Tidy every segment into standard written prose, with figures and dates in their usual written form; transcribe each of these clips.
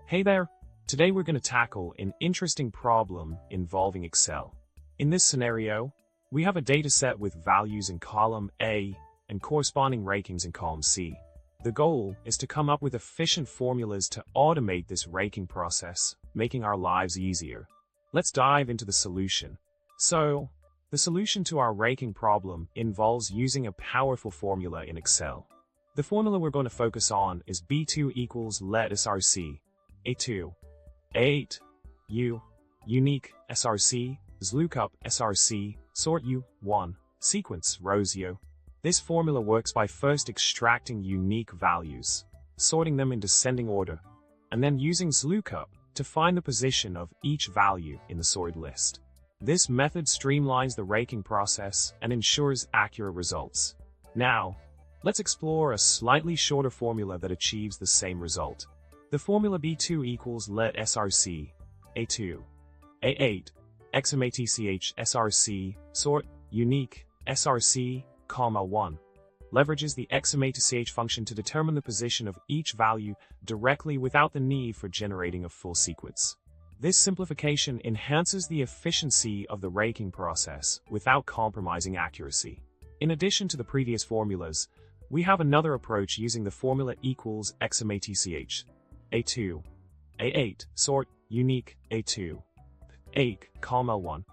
Hey there! Today we're going to tackle an interesting problem involving Excel. In this scenario, we have a data set with values in column A and corresponding rankings in column C. The goal is to come up with efficient formulas to automate this ranking process, making our lives easier. Let's dive into the solution. So, the solution to our ranking problem involves using a powerful formula in Excel. The formula we're going to focus on is B2 equals let src A2, A8, U, unique src, XLOOKUP src, sort U1, sequence rows U. This formula works by first extracting unique values, sorting them in descending order, and then using XLOOKUP to find the position of each value in the sorted list. This method streamlines the ranking process and ensures accurate results. Now, let's explore a slightly shorter formula that achieves the same result. The formula B2 equals let src A2, A8, XMATCH src, sort, unique, src, 1, leverages the XMATCH function to determine the position of each value directly without the need for generating a full sequence. This simplification enhances the efficiency of the ranking process without compromising accuracy. In addition to the previous formulas, we have another approach using the formula equals XMATCH A2, A8, sort, unique, A2, 8, 1.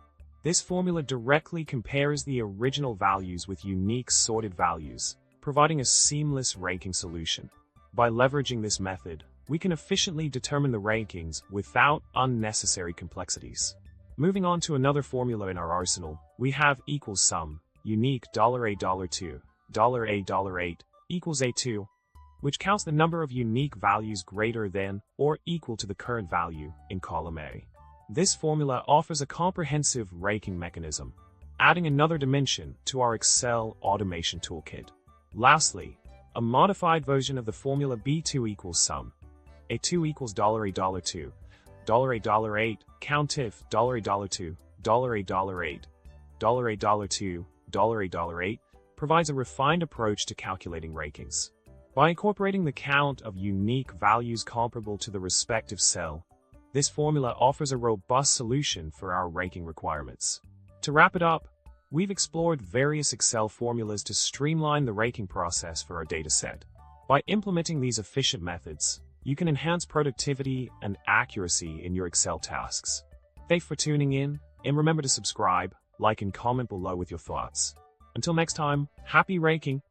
This formula directly compares the original values with unique sorted values, providing a seamless ranking solution. By leveraging this method, we can efficiently determine the rankings without unnecessary complexities. Moving on to another formula in our arsenal, we have equals sum, unique $A$2, $A$8 equals A2, which counts the number of unique values greater than or equal to the current value in column A. This formula offers a comprehensive ranking mechanism, adding another dimension to our Excel automation toolkit. Lastly, a modified version of the formula B2 equals sum, A2 equals $A$2, $A$8, count if $A$2, $A$8, $A$2, $A$8 provides a refined approach to calculating rankings. By incorporating the count of unique values comparable to the respective cell, this formula offers a robust solution for our ranking requirements. To wrap it up, we've explored various Excel formulas to streamline the ranking process for our dataset. By implementing these efficient methods, you can enhance productivity and accuracy in your Excel tasks. Thanks for tuning in, and remember to subscribe, like, and comment below with your thoughts. Until next time, happy ranking!